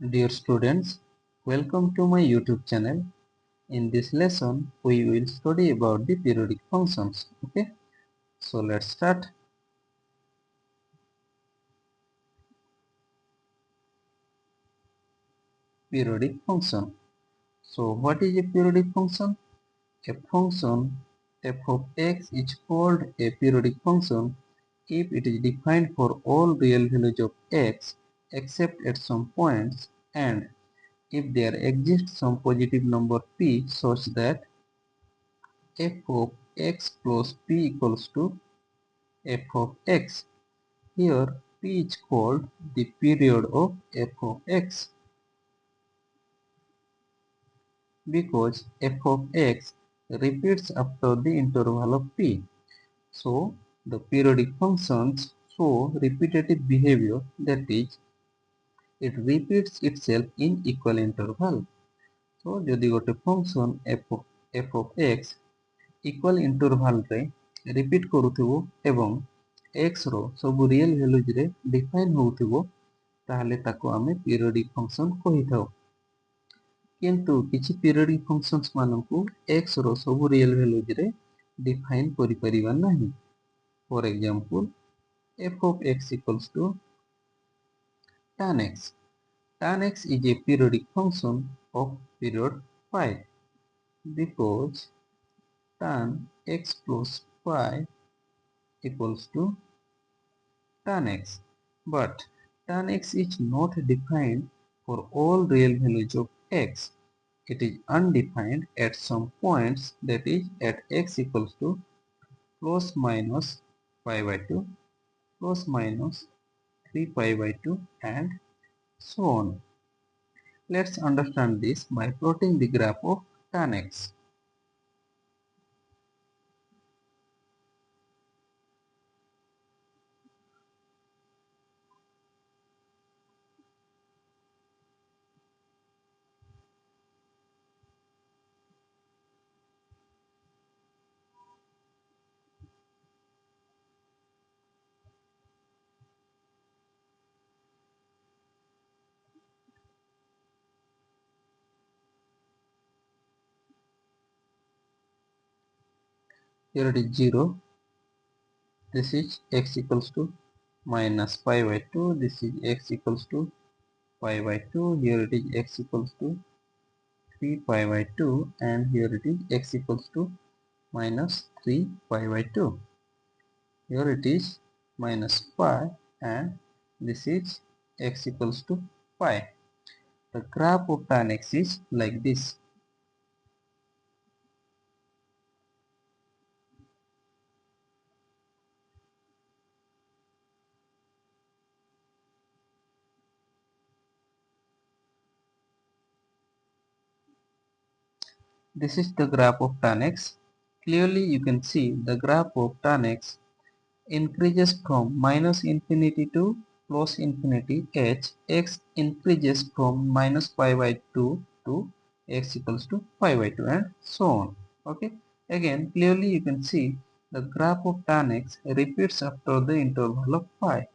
Dear students, welcome to my YouTube channel. In this lesson, we will study about the periodic functions. Okay, so let's start. Periodic function. So what is a periodic function? A function f of x is called a periodic function if it is defined for all real values of x except at some points, and if there exists some positive number p such that f of x plus p equals to f of x. Here p is called the period of f of x because f of x repeats after the interval of p. So the periodic functions show repetitive behavior, that is, it repeats itself in equal interval. So যদি ଗୋଟେ function f of x equal interval ରେ repeat କରୁଥିବ ଏବଂ x ର ସବୁ real values ରେ define ହେଉଥିବ ତାହେଲେ ତାକୁ ଆମେ periodic function କହିଥାଉ। କିନ୍ତୁ କିଛି periodic functions ମାନଙ୍କୁ x ର ସବୁ real values ରେ define କରିପାରିବା ନାହିଁ। For example, f of x equals to tan x. Tan x is a periodic function of period pi because tan x plus pi equals to tan x. But tan x is not defined for all real values of x. It is undefined at some points, that is at x equals to plus minus pi by 2, plus minus 3 pi by 2 and so on. Let's understand this by plotting the graph of tan x. Here it is 0. This is x equals to minus pi by 2. This is x equals to pi by 2. Here it is x equals to 3 pi by 2, and here it is x equals to minus 3 pi by 2. Here it is minus pi, and this is x equals to pi. The graph of tan x is like this. This is the graph of tan x. Clearly you can see the graph of tan x increases from minus infinity to plus infinity h. X increases from minus pi by 2 to x equals to pi by 2 and so on. Okay. Again, clearly you can see the graph of tan x repeats after the interval of pi.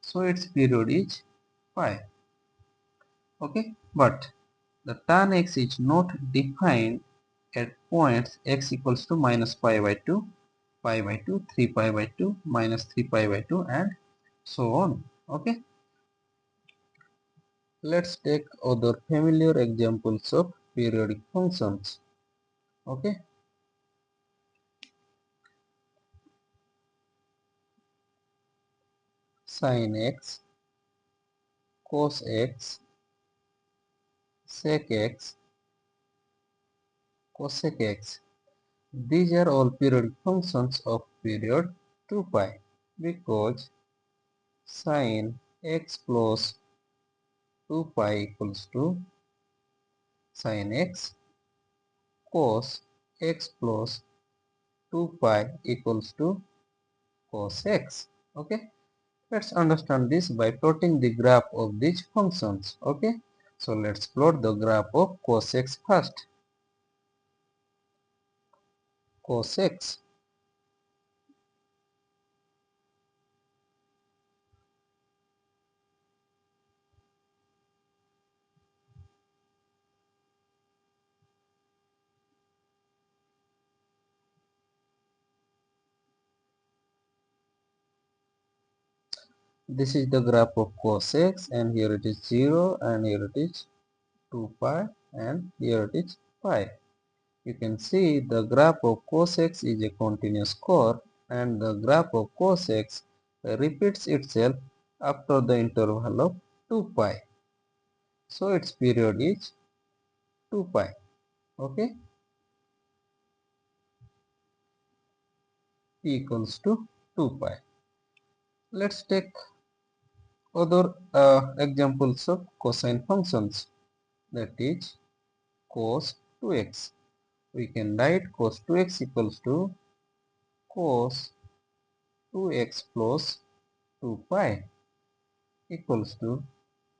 So its period is pi. Okay. But the tan x is not defined at points x equals to minus pi by 2, pi by 2, 3 pi by 2, minus 3 pi by 2 and so on. Okay. Let's take other familiar examples of periodic functions. Okay. Sin x, cos x, sec x, cosec x. These are all periodic functions of period 2 pi because sin x plus 2 pi equals to sin x, cos x plus 2 pi equals to cos x. Okay. Let's understand this by plotting the graph of these functions. Okay. So let's plot the graph of cos x first. Cos x. This is the graph of cos x, and here it is 0, and here it is 2 pi, and here it is pi. You can see the graph of cos x is a continuous curve, and the graph of cos x repeats itself after the interval of 2 pi. So its period is 2 pi. Okay, p equals to 2 pi. Let's take other examples of cosine functions, that is cos 2x. We can write cos 2x equals to cos 2x plus 2 pi equals to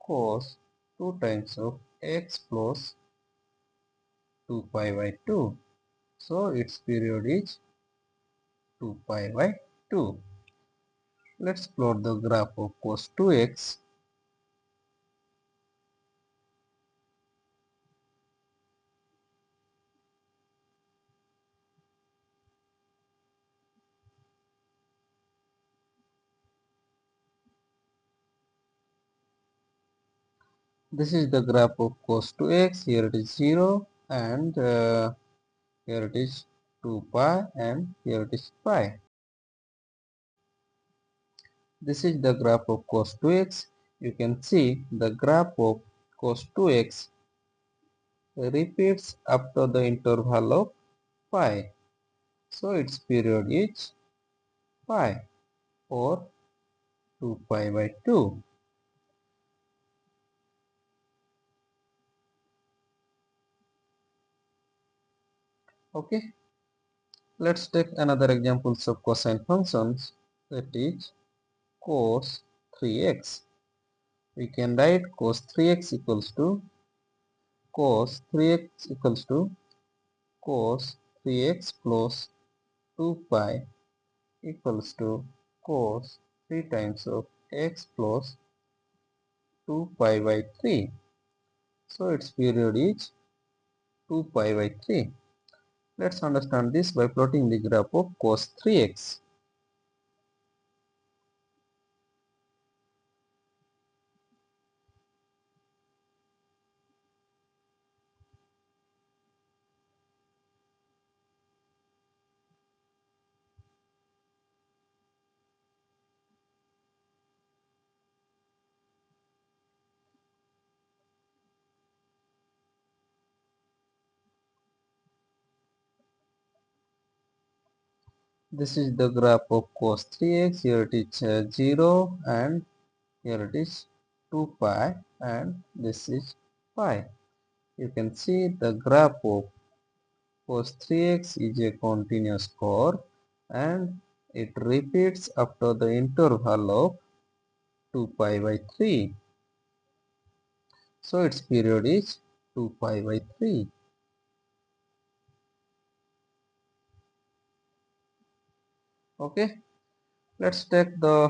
cos 2 times of x plus 2 pi by 2. So its period is 2 pi by 2. Let's plot the graph of cos 2x. This is the graph of cos 2x. Here it is 0, and here it is 2 pi, and here it is pi. This is the graph of cos 2x. You can see the graph of cos 2x repeats after the interval of pi. So its period is pi, or 2 pi by 2. Okay, let's take another examples of cosine functions, that is cos 3x. We can write cos 3x equals to cos 3x equals to cos 3x plus 2 pi equals to cos 3 times of x plus 2 pi by 3. So its period is 2 pi by 3. Let's understand this by plotting the graph of cos 3x. This is the graph of cos 3x. Here it is 0, and here it is 2 pi, and this is pi. You can see the graph of cos 3x is a continuous curve, and it repeats after the interval of 2 pi by 3. So its period is 2 pi by 3. Okay, let's take the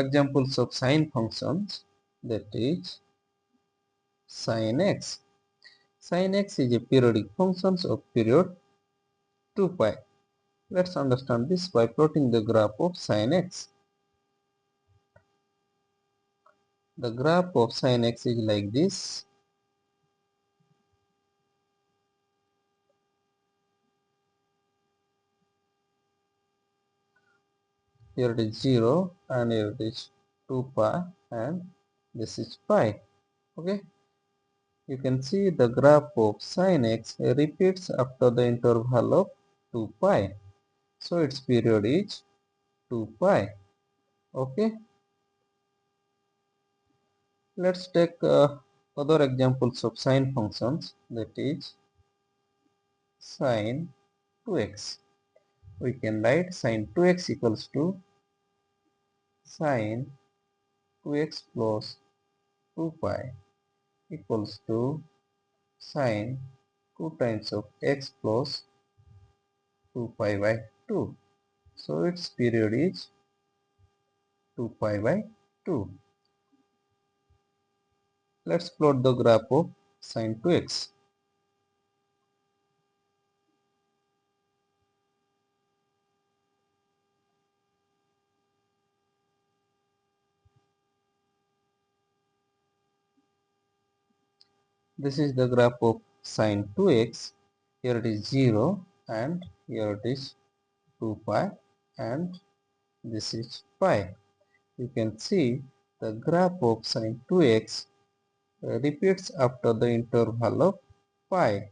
examples of sine functions, that is sin x. Sin x is a periodic function of period 2 pi. Let's understand this by plotting the graph of sin x. The graph of sin x is like this. Here it is 0, and here it is 2 pi, and this is pi. Okay, you can see the graph of sin x repeats after the interval of 2 pi. So its period is 2 pi. Okay, let's take other examples of sine functions, that is sin 2x. We can write sin 2x equals to sin 2x plus 2 pi equals to sin 2 times of x plus 2 pi by 2. So its period is 2 pi by 2. Let's plot the graph of sin 2x. This is the graph of sine 2x. Here it is 0 and here it is 2 pi and this is pi. You can see the graph of sine 2x repeats after the interval of pi.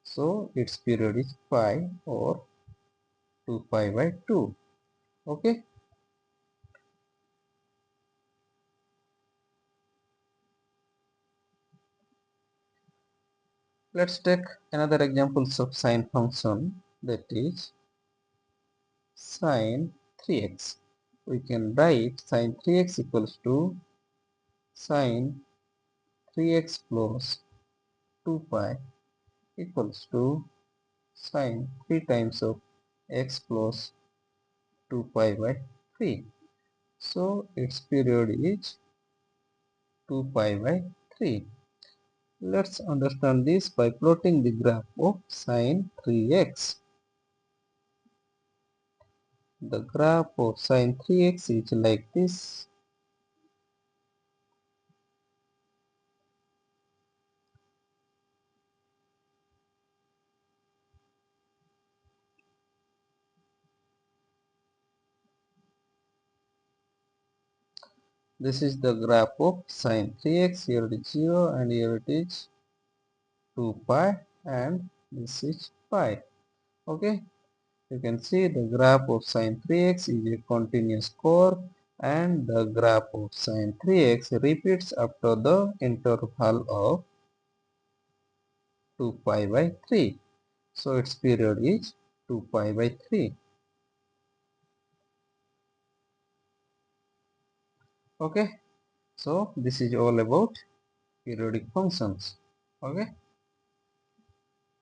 So its period is pi or 2 pi by 2. Okay. Let's take another examples of sine function, that is sine 3x. We can write sine 3x equals to sine 3x plus 2 pi equals to sine 3 times of x plus 2 pi by 3. So its period is 2 pi by 3. Let's understand this by plotting the graph of sine 3x. The graph of sine 3x is like this. This is the graph of sine 3x. Here it is 0 and here it is 2 pi and this is pi. Okay. You can see the graph of sine 3x is a continuous curve and the graph of sine 3x repeats after the interval of 2 pi by 3. So its period is 2 pi by 3. Okay. So this is all about periodic functions. Okay.